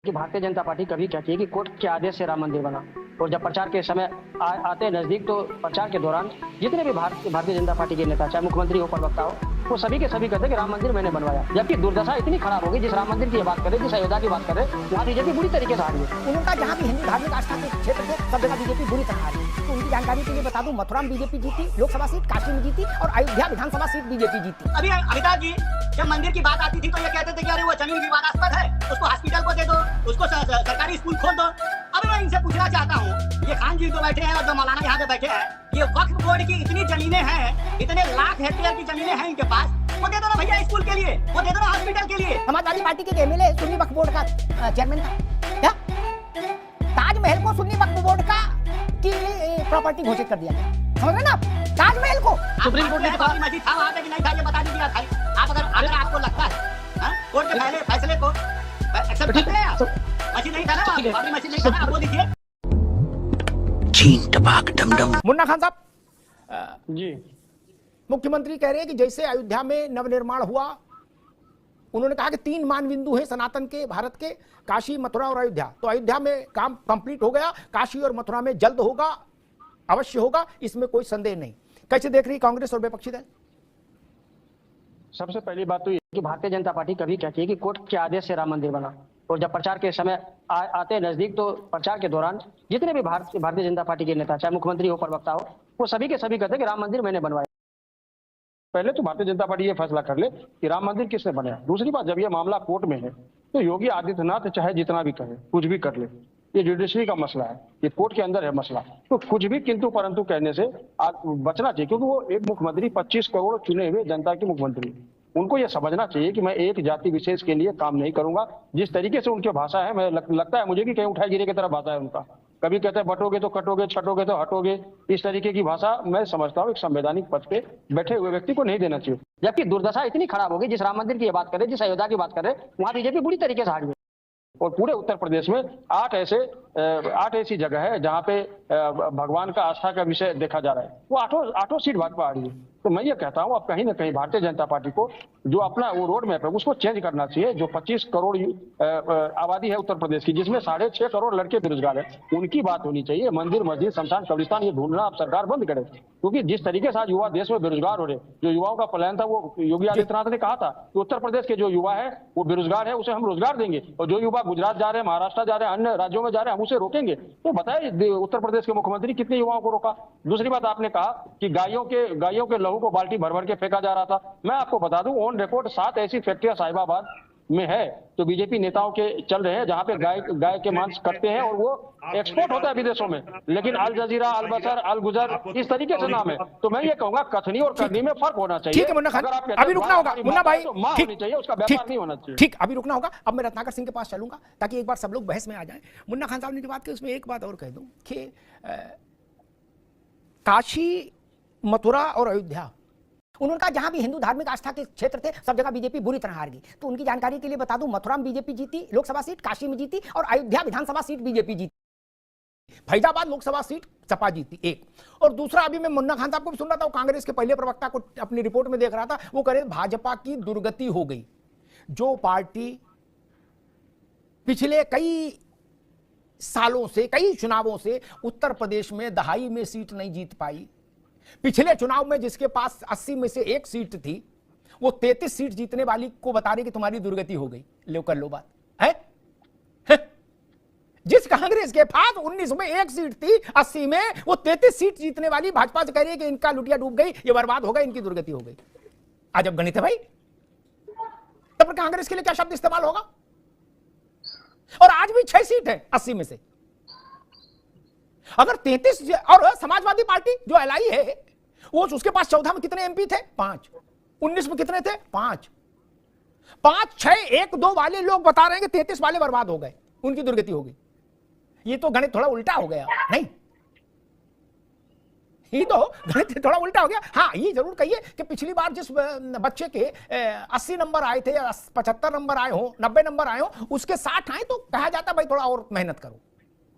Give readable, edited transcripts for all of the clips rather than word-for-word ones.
कि भारतीय जनता पार्टी कभी कहती है कि कोर्ट के आदेश से राम मंदिर बना, और जब प्रचार के समय आते हैं नजदीक, तो प्रचार के दौरान जितने भी भारतीय जनता पार्टी के नेता, चाहे मुख्यमंत्री हो, प्रवक्ता हो, वो सभी के सभी कहते हैं कि राम मंदिर मैंने बनवाया। जबकि दुर्दशा इतनी खराब होगी, जिस राम मंदिर की बात करें, जिस अयोध्या की बात करें, वहाँ बीजेपी बुरी तरीके से हारी है। उनका जहाँ भी हिंदू धार्मिक आस्था के क्षेत्र थे सब जगह बीजेपी बुरी तरह हारी। तो उनकी जानकारी के लिए बता दूं, मथुरा में बीजेपी जीती लोकसभा सीट, काशी में जीती और अयोध्या विधानसभा सीट बीजेपी जीती। अभी अमिताभ जी जब मंदिर की बात आती थी तो ये कहते थे कि अरे वो जमीन विवादास्पद है, उसको हॉस्पिटल को दे दो, उसको सरकारी स्कूल खोल दो। अब मैं इनसे पूछना चाहता हूँ, ये खान जी जो बैठे हैं और जो मौलाना यहाँ पे बैठे हैं, ये वक्फ बोर्ड की इतनी जमीनें हैं, इतने लाख हेक्टेयर की जमीनें हैं इनके पास, वो दे दो ना भैया स्कूल के लिए, वो दे दो ना हॉस्पिटल के लिए। समाजवादी पार्टी के एमएलए सुन्नी वक्फ बोर्ड का चेयरमैन था क्या? ताजमहल को सुन्नी वक्फ बोर्ड का की प्रॉपर्टी घोषित कर दिया गया, समझ रहे ना आप? ताजमहल को सुप्रीम कोर्ट ने बाबरी मस्जिद था वहाँ पे कि नहीं था, ये बता दीजिए आप। आप अगर आपको लगता है कोर्ट के फैसले को एक्सेप्ट करते हैं आप, मस्जिद नहीं था ना, बाबरी मस्जिद नहीं था ना, आप वो दीजिए। मुन्ना खान साहब जी, मुख्यमंत्री कह रहे हैं कि जैसे अयोध्या में नवनिर्माण हुआ, उन्होंने कहा कि 3 मान बिंदु हैं सनातन के, भारत के, काशी, मथुरा और अयोध्या। तो अयोध्या में काम कंप्लीट हो गया, काशी और मथुरा में जल्द होगा, अवश्य होगा, इसमें कोई संदेह नहीं। कैसे देख रही कांग्रेस और विपक्षी दल? सबसे पहली बात तो ये कि भारतीय जनता पार्टी कभी कहती है कि कोर्ट के आदेश से राम मंदिर बना, और जब प्रचार के समय आते हैं नजदीक, तो प्रचार के दौरान जितने भी भारतीय जनता पार्टी के नेता, चाहे मुख्यमंत्री हो, प्रवक्ता हो, वो सभी के सभी कहते हैं कि राम मंदिर मैंने बनवाया। पहले तो भारतीय जनता पार्टी ये फैसला कर ले कि राम मंदिर किसने बनाया। दूसरी बात, जब ये मामला कोर्ट में है तो योगी आदित्यनाथ चाहे जितना भी कहे, कुछ भी कर ले, ये जुडिशरी का मसला है, ये कोर्ट के अंदर है मसला, तो कुछ भी किंतु परंतु कहने से बचना चाहिए। क्योंकि वो एक मुख्यमंत्री 25 करोड़ चुने हुए जनता के मुख्यमंत्री, उनको ये समझना चाहिए कि मैं एक जाति विशेष के लिए काम नहीं करूंगा। जिस तरीके से उनकी भाषा है, मैं लगता है मुझे कि कहीं उठाए गिरे की तरह भाषा है उनका। कभी कहते हैं बटोगे तो कटोगे, छटोगे तो हटोगे, इस तरीके की भाषा मैं समझता हूँ एक संवैधानिक पद पे बैठे हुए व्यक्ति को नहीं देना चाहिए। जबकि दुर्दशा इतनी खराब होगी, जिस राम मंदिर की बात करें, जिस अयोध्या की बात करें, वहाँ बीजेपी बुरी तरीके से हारी है। और पूरे उत्तर प्रदेश में 8 ऐसी जगह है जहाँ पे भगवान का आस्था का विषय देखा जा रहा है, वो आठों सीट भाजपा आ रही है। तो मैं ये कहता हूँ, अब कहीं ना कहीं भारतीय जनता पार्टी को जो अपना वो रोड मैप है उसको चेंज करना चाहिए। जो 25 करोड़ आबादी है उत्तर प्रदेश की, जिसमें 6.5 करोड़ लड़के बेरोजगार है, उनकी बात होनी चाहिए। मंदिर, मस्जिद, शमशान, कब्रिस्तान ये ढूंढना अब सरकार बंद करे। क्योंकि जिस तरीके से आज युवा देश में बेरोजगार हो रहे, जो युवाओं का प्लान था, वो योगी आदित्यनाथ ने कहा था कि उत्तर प्रदेश के जो युवा है वो बेरोजगार है, उसे हम रोजगार देंगे, और जो युवा गुजरात जा रहे हैं, महाराष्ट्र जा रहे हैं, अन्य राज्यों में जा रहे हैं, हम उसे रोकेंगे। तो बताइए उत्तर प्रदेश के मुख्यमंत्री कितने युवाओं को रोका। दूसरी बात, आपने कहा कि गायों के लहू को बाल्टी भर भर के फेंका जा रहा था। मैं आपको बता दूं, ऑन रिकॉर्ड 7 ऐसी फैक्ट्रियां साहिबाबाद में है जो बीजेपी नेताओं के चल रहे हैं, जहां पे गाय के मांस कटते हैं और वो एक्सपोर्ट होता है विदेशों में। लेकिन अल जजीरा, अल बसर, अल गुजर, इस तरीके से नाम है। तो मैं ये कहूंगा, कथनी और करनी में फर्क होना चाहिए। ठीक है मुन्ना खान, अभी रुकना होगा मुन्ना भाई, होनी चाहिए, उसका व्यापार नहीं होना चाहिए। ठीक, अभी रुकना होगा। अब मैं रत्नाकर सिंह के पास चलूंगा ताकि एक बार सब लोग बहस में आ जाएं। मुन्ना खान साहब ने जो बात की, उसमें एक बात और कह दूं कि काशी, मथुरा और अयोध्या, उन्होंने कहा जहां भी हिंदू धार्मिक आस्था के क्षेत्र थे सब जगह बीजेपी बुरी तरह हार गई। तो उनकी जानकारी के लिए बता दूं, मथुरा में बीजेपी जीती लोकसभा सीट, काशी में जीती और अयोध्या विधानसभा सीट बीजेपी जीती। फैजाबाद लोकसभा सीट सपा जीती, एक। और दूसरा, अभी मैं मुन्ना खान साहब को भी सुन रहा था, कांग्रेस के पहले प्रवक्ता को अपनी रिपोर्ट में देख रहा था, वो कह रहे भाजपा की दुर्गति हो गई। जो पार्टी पिछले कई सालों से, कई चुनावों से उत्तर प्रदेश में दहाई में सीट नहीं जीत पाई, पिछले चुनाव में जिसके पास 80 में से 1 सीट थी, वो 33 सीट जीतने वाली को बता रही कि तुम्हारी दुर्गति हो गई। लो कर लो बात है? जिस कांग्रेस के पास 19 में 1 सीट थी, 80 में, वो 33 सीट जीतने वाली भाजपा से कह रही है कि इनका लुटिया डूब गई, ये बर्बाद हो गई, इनकी दुर्गति हो गई। अजब गणित है भाई। तब कांग्रेस के लिए क्या शब्द इस्तेमाल होगा? और आज भी 6 सीट है 80 में से। अगर 33, और समाजवादी पार्टी जो एलआई है, वो उसके पास 14 में कितने एमपी थे? 5। 19 में कितने थे? 5। 5, 6, 1, 2 वाले लोग बता रहे हैं कि 33 वाले बर्बाद हो गए, उनकी दुर्गति हो गई। ये तो गणित थोड़ा उल्टा हो गया, नहीं? ये तो गणित थोड़ा उल्टा हो गया। हाँ, ये जरूर कहिए कि पिछली बार जिस बच्चे के 80 नंबर आए थे, 75 नंबर आए हो, 90 नंबर आए हो, उसके 60 आए तो कहा जाता भाई थोड़ा और मेहनत करो।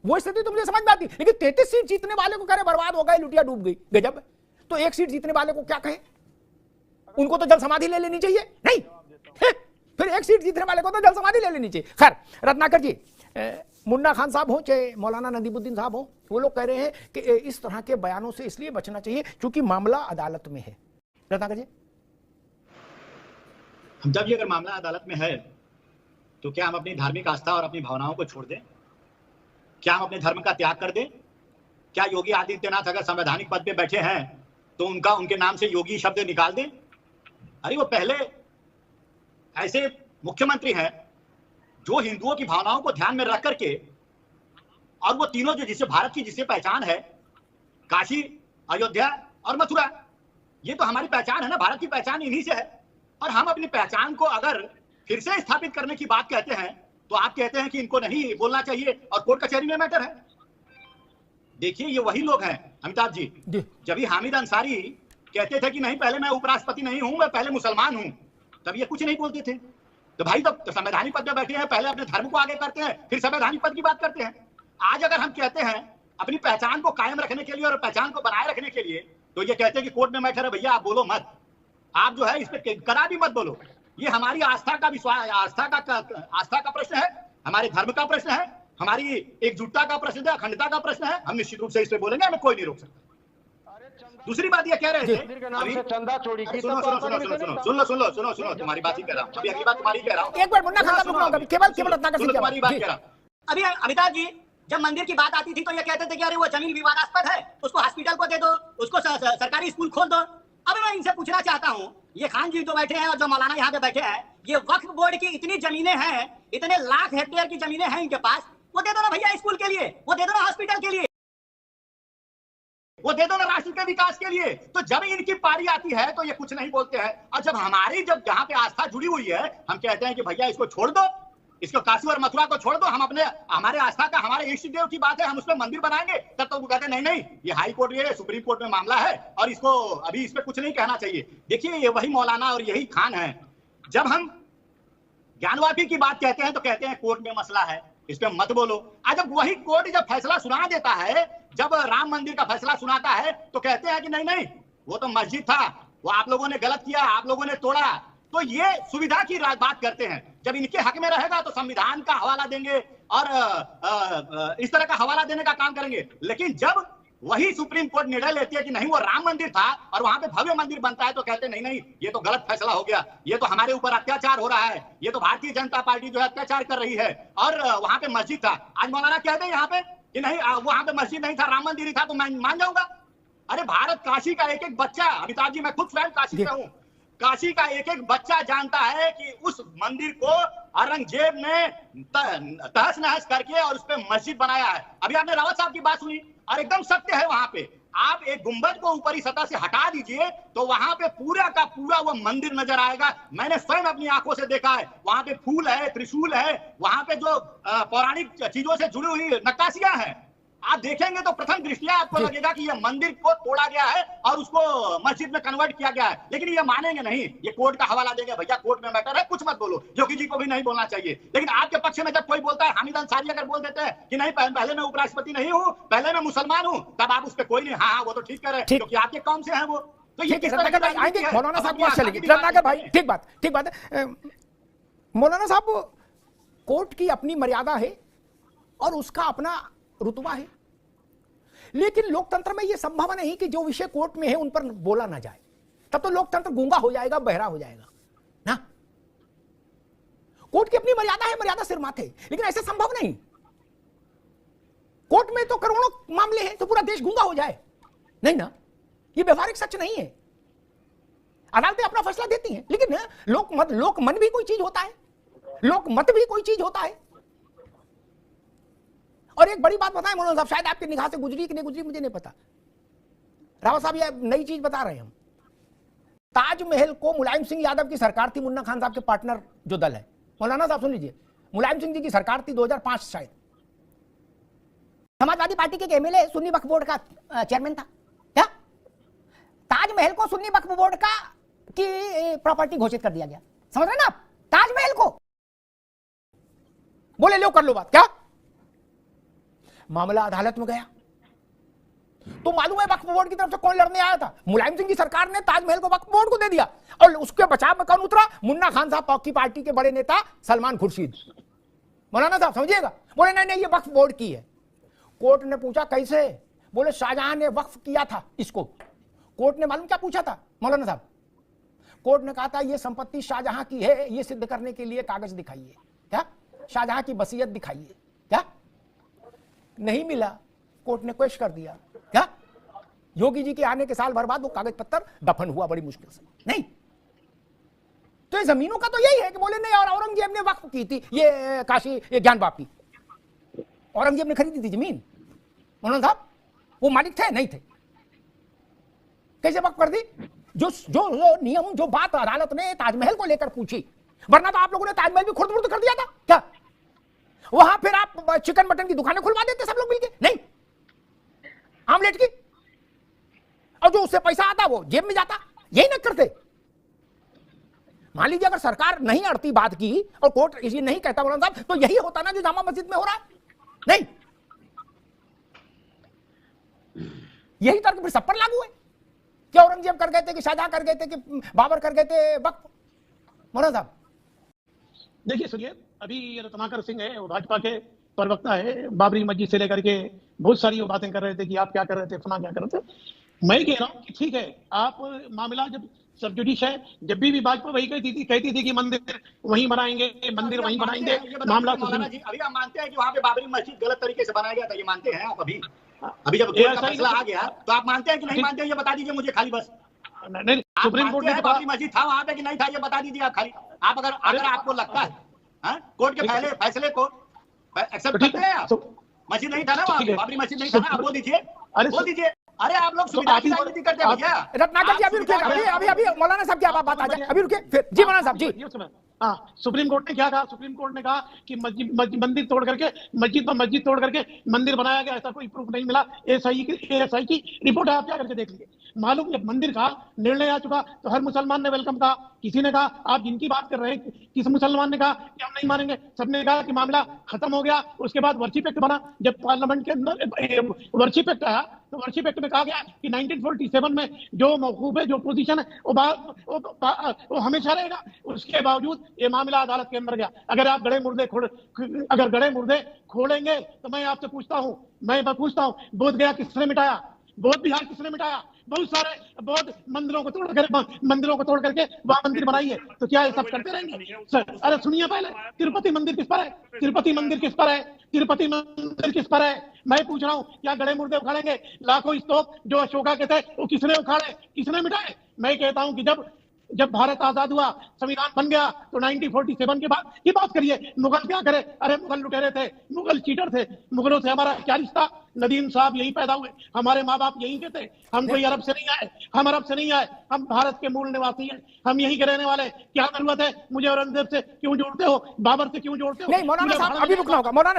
वो स्थिति तो मुझे समझ में आती, लेकिन 33 सीट जीतने वाले को कह रहे बर्बाद हो गए, लुटिया डूब गई, गजब। तो 1 सीट जीतने वाले को क्या कहें? उनको तो जल समाधि ले लेनी चाहिए, नहीं? फिर एक सीट जीतने वाले को तो जल समाधि ले लेनी चाहिए। खैर रत्नाकर जी, मुन्ना खान साहब हो चाहे मौलाना नदीमुद्दीन साहब हो, वो लोग कह रहे हैं कि इस तरह के बयानों से इसलिए बचना चाहिए क्योंकि मामला अदालत में है। रत्नाकर जी, जब ये अगर मामला अदालत में है तो क्या हम अपनी धार्मिक आस्था और अपनी भावनाओं को छोड़ दें? क्या हम अपने धर्म का त्याग कर दें? क्या योगी आदित्यनाथ अगर संवैधानिक पद पे बैठे हैं तो उनके नाम से योगी शब्द निकाल दें? अरे वो पहले ऐसे मुख्यमंत्री हैं जो हिंदुओं की भावनाओं को ध्यान में रख करके, और वो तीनों जो जिससे भारत की जिससे पहचान है, काशी, अयोध्या और मथुरा, ये तो हमारी पहचान है ना, भारत की पहचान इन्हीं से है। और हम अपनी पहचान को अगर फिर से स्थापित करने की बात कहते हैं तो आप कहते हैं कि इनको नहीं बोलना चाहिए और कोर्ट कचहरी में मैटर है। देखिए ये वही लोग हैं अमिताभ जी, जब ही हामिद अंसारी कहते थे कि नहीं पहले मैं उपराष्ट्रपति नहीं हूं, मैं पहले मुसलमान हूं, तब ये कुछ नहीं बोलते थे। तो भाई तब तो संवैधानिक पद पे बैठे हैं, पहले अपने धर्म को आगे करते हैं फिर संवैधानिक पद की बात करते हैं। आज अगर हम कहते हैं अपनी पहचान को कायम रखने के लिए और पहचान को बनाए रखने के लिए, तो ये कहते हैं कि कोर्ट में मैटर है, भैया आप बोलो मत, आप जो है इस पे करा भी मत बोलो। ये हमारी आस्था का विश्वास, आस्था का प्रश्न है, हमारे धर्म का प्रश्न है, हमारी एकजुटता का प्रश्न है, अखंडता का प्रश्न है। हम निश्चित रूप से इस पे बोलेंगे, हमें कोई नहीं रोक सकता। दूसरी बात ये कह रहे थे अभी, चंदा चोरी की, सुनो तुम्हारी बात ही कह रहा हूँ, अभी अगली बात तुम्हारी कह रहा हूँ। एक बार मुन्ना खान साहब केवल तुम्हारी बात कह रहा हूँ। अभी अमिताभ जी जब मंदिर की बात आती थी तो ये कहते थे कि अरे वो जमीन विवादास्पद है, उसको हॉस्पिटल को दे दो, उसको सरकारी स्कूल खोल दो। अब मैं इनसे पूछना चाहता हूँ, ये खान जी जो बैठे हैं और जो मौलाना यहाँ पे बैठे हैं, ये वक्फ बोर्ड की इतनी जमीनें हैं, इतने लाख हेक्टेयर की जमीनें हैं इनके पास, वो दे दो ना भैया स्कूल के लिए, वो दे दो ना हॉस्पिटल के लिए, वो दे दो ना राष्ट्र के विकास के लिए। तो जब इनकी पारी आती है तो ये कुछ नहीं बोलते हैं, और जब हमारी जब जहाँ पे आस्था जुड़ी हुई है हम कहते हैं कि भैया इसको छोड़ दो, इसको काशी और मथुरा को छोड़ दो, हम अपने हमारे आस्था का, हमारे इष्ट देव की बात है, हम उसमें मंदिर बनाएंगे, तब तो वो कहते हैं नहीं ये हाई कोर्ट, ये सुप्रीम कोर्ट में मामला है और इसको अभी इस पे कुछ नहीं कहना चाहिए। देखिए ये वही मौलाना और यही खान है, जब हम ज्ञानवापी की बात कहते हैं तो कहते हैं कोर्ट में मसला है, इस पे मत बोलो। आज जब वही कोर्ट जब फैसला सुना देता है, जब राम मंदिर का फैसला सुनाता है तो कहते हैं कि नहीं वो तो मस्जिद था, वो आप लोगों ने गलत किया, आप लोगों ने तोड़ा। तो ये सुविधा की बात करते हैं, जब इनके हक में रहेगा तो संविधान का हवाला देंगे और इस तरह का हवाला देने का काम करेंगे। लेकिन जब वही सुप्रीम कोर्ट निर्णय लेती है कि नहीं वो राम मंदिर था और वहां पे भव्य मंदिर बनता है, तो कहते नहीं ये तो गलत फैसला हो गया, ये तो हमारे ऊपर अत्याचार हो रहा है, ये तो भारतीय जनता पार्टी जो है अत्याचार कर रही है और वहां पे मस्जिद था। आज मौलाना कहते हैं यहाँ पे कि नहीं वहां पे मस्जिद नहीं था, राम मंदिर ही था, तो मैं मान जाऊंगा। अरे भारत काशी का एक एक बच्चा, अमिताभ जी मैं खुद स्वयं काशी में हूँ, काशी का एक एक बच्चा जानता है कि उस मंदिर को औरंगजेब ने तहस नहस करके और उस पर मस्जिद बनाया है। अभी आपने रावत साहब की बात सुनी और एकदम सत्य है, वहां पे आप एक गुंबद को ऊपरी सतह से हटा दीजिए तो वहां पे पूरा का पूरा वो मंदिर नजर आएगा। मैंने स्वयं अपनी आंखों से देखा है, वहां पे फूल है, त्रिशूल है, वहां पे जो पौराणिक चीजों से जुड़ी हुई नक्काशियां हैं, आप देखेंगे तो प्रथम दृष्टिया आपको लगेगा कि ये मंदिर को तोड़ा गया है और उसको मस्जिद में कन्वर्ट किया गया है। लेकिन ये मानेंगे नहीं, ये कोर्ट का हवाला देंगे, भैया कोर्ट में मैटर है, कुछ मत बोलो। योगी जी को भी नहीं बोलना चाहिए। लेकिन आपके पक्ष में जब कोई बोलता है, हामिद अंसारी अगर बोल देते हैं कि नहीं पहले मैं उपराष्ट्रपति नहीं हूँ, पहले मैं मुसलमान हूँ, तब आप उस पर कोई नहीं, हाँ वो तो ठीक कर रहे हैं क्योंकि आपके कौम से हैं वो। तो ये किस तरह का आएंगे मौलाना साहब को चलेगी रत्नाकर भाई, ठीक बात है मौलाना साहब, कोर्ट की अपनी मर्यादा है और उसका अपना रुतबा है, लेकिन लोकतंत्र में यह संभव नहीं कि जो विषय कोर्ट में है उन पर बोला ना जाए, तब तो लोकतंत्र गूंगा हो जाएगा, बहरा हो जाएगा ना। कोर्ट की अपनी मर्यादा है, मर्यादा सिर माथे, लेकिन ऐसा संभव नहीं। कोर्ट में तो करोड़ों मामले हैं तो पूरा देश गूंगा हो जाए, नहीं ना, यह व्यवहारिक सच नहीं है। अदालतें अपना फैसला देती हैं, लेकिन लोक मन भी कोई चीज होता है, लोक मत भी कोई चीज होता है। और एक बड़ी बात बताएं मौलाना साहब, शायद आपकी निगाह से गुजरी कि नहीं गुजरी मुझे नहीं पता, रावत साहब ये नई चीज बता रहे हैं हम। ताजमहल को मुलायम सिंह यादव की सरकार थी, मुन्ना खान साहब के पार्टनर जो दल है, मौलाना साहब सुन लीजिए, मुलायम सिंह जी की सरकार थी 2005 शायद, समाजवादी पार्टी के एमएलए सुन्नी वक्फ बोर्ड का चेयरमैन था। क्या ताजमहल को सुन्नी वक्फ बोर्ड का की प्रॉपर्टी घोषित कर दिया गया, समझ रहे ना आप, ताजमहल को बोले लो कर लो बात। क्या मामला अदालत में गया, तो मालूम है वक्फ बोर्ड की तरफ से कौन लड़ने आया था? मुलायम सिंह की सरकार ने ताजमहल को वक्फ बोर्ड को दे दिया, और उसके बचाव में कौन उतरा? मुन्ना खान साहब की पार्टी के बड़े नेता सलमान खुर्शीद। मौलाना साहब समझिएगा, बोले नहीं नहीं ये वक्फ बोर्ड की है। कोर्ट ने पूछा कैसे? बोले शाहजहां ने वक्फ किया था इसको। कोर्ट ने मालूम क्या पूछा था मौलाना साहब? कोर्ट ने कहा था ये संपत्ति शाहजहां की है, ये सिद्ध करने के लिए कागज दिखाइए, क्या शाहजहां की वसीयत दिखाइए, क्या नहीं मिला। कोर्ट ने पेश कर दिया, क्या योगी जी के आने के साल भर बाद वो कागज पत्तर दफन हुआ बड़ी मुश्किल से। नहीं तो ये जमीनों का तो यही है कि बोले नहीं, और औरंगजेब ने वक्फ की थी ये काशी, ये ज्ञान वापी, औरंगजेब ने खरीदी थी जमीन। मौलाना साहब वो मालिक थे नहीं थे, कैसे वक्फ कर दी? जो जो नियम, जो बात अदालत ने ताजमहल को लेकर पूछी, वरना तो आप लोगों ने ताजमहल भी खुर्द कर दिया था क्या? वहां फिर आप चिकन मटन की दुकानें खुलवा देते सब लोग मिलके, नहीं आमलेट की, और जो उससे पैसा आता वो जेब में जाता, यही ना करते। मान लीजिए अगर सरकार नहीं अड़ती बात की और कोर्ट इसी नहीं कहता मौलाना साहब, तो यही होता ना जो जामा मस्जिद में हो रहा है। नहीं, यही तर्क फिर सब पर लागू है कि औरंगजेब कर गए थे, कि शाहजहां कर गए थे, कि बाबर कर गए थे वक्फ। मौलाना साहब देखिए सुनिए, अभी ये रत्नाकर सिंह है, वो भाजपा के प्रवक्ता है, बाबरी मस्जिद से लेकर के बहुत सारी वो बातें कर रहे थे कि आप क्या कर रहे थे, फना क्या कर रहे थे। मैं कह रहा हूँ कि ठीक है, आप मामला जब सब जुडिश है, जब भी भाजपा वही कहती थी कि मंदिर वहीं बनाएंगे, मंदिर वहीं बनाएंगे, मामला अभी आप मानते हैं कि वहाँ पे बाबरी मस्जिद गलत तरीके से बनाया गया था, ये मानते हैं आप? अभी जब कोर्ट का फैसला आ गया तो आप मानते हैं कि नहीं मानते हैं, ये बता दीजिए मुझे खाली बस। नहीं, सुप्रीम कोर्ट ने बाबरी मस्जिद था वहाँ पे कि नहीं था, ये बता दीजिए आप खाली। आप अगर आपको लगता है कोर्ट के फैसले को एक्सेप्ट करते हैं आप, मस्जिद नहीं था ना वहाँ पे, बाबरी मस्जिद नहीं था ना, आप बोल दीजिए, बोल दीजिए। अरे आप लोग सुविधा की राजनीति करते हैं भैया। रत्नाकर जी अभी रुकिए, अभी मौलाना साहब क्या बात आ जाए, अभी रुकिए फिर। जी मौलाना साहब जी। हाँ, सुप्रीम कोर्ट ने क्या कहा? सुप्रीम कोर्ट ने कहा कि मंदिर तोड़ करके, मस्जिद तोड़ करके मंदिर बनाया गया, ऐसा कोई प्रूफ नहीं मिला। एएसआई की रिपोर्ट है, आप क्या करके देख लीजिए। मालूम जब मंदिर का निर्णय आ चुका तो हर मुसलमान ने वेलकम कहा। किसी ने कहा आप जिनकी बात कर रहे हैं, किस मुसलमान ने कहा कि हम नहीं मानेंगे, सबने कहा कि मामला खत्म हो गया। उसके बाद वर्शिप एक्ट बना, जब पार्लियामेंट के अंदर वर्शिप एक्ट आया तो वर्शिप एक्ट में कहा गया कि 1947 में जो मौकूफ है, जो पोजीशन है, वो हमेशा रहेगा। उसके बावजूद ये मामला अदालत के अंदर गया। अगर आप गड़े मुर्दे खोलेंगे तो मैं आपसे पूछता हूँ बोध गया किसने मिटाया? बौद्ध विहार किसने मिटाया? बहुत मंदिरों को तोड़ करके वहां मंदिर बनाई है। तो क्या ये सब करते रहेंगे सर? अरे सुनिए पहले, तिरुपति मंदिर किस पर है? तिरुपति मंदिर किस पर है? मैं पूछ रहा हूँ, क्या गड़े मुर्दे उखाड़ेंगे? लाखों स्तूप जो अशोका के थे वो किसने उखाड़े, किसने मिटाए? मैं कहता हूँ कि जब भारत आजाद हुआ, संविधान बन गया, तो 1947 के बाद की बात करिए। मुगल क्या करे? अरे मुगल लुटेरे थे, मुगल चीटर थे। मुगलों से हमारा क्या रिश्ता? नदीम साहब यहीं पैदा हुए, हमारे माँ बाप यहीं के थे। हम कोई अरब से नहीं आए, हम भारत के मूल निवासी हैं, हम यहीं के रहने वाले। क्या जरूरत है मुझे औरंगजेब से क्यों जोड़ते हो, बाबर से क्यों जोड़ते हो? नहीं मौलाना साहब अभी रुकना होगा, मौलाना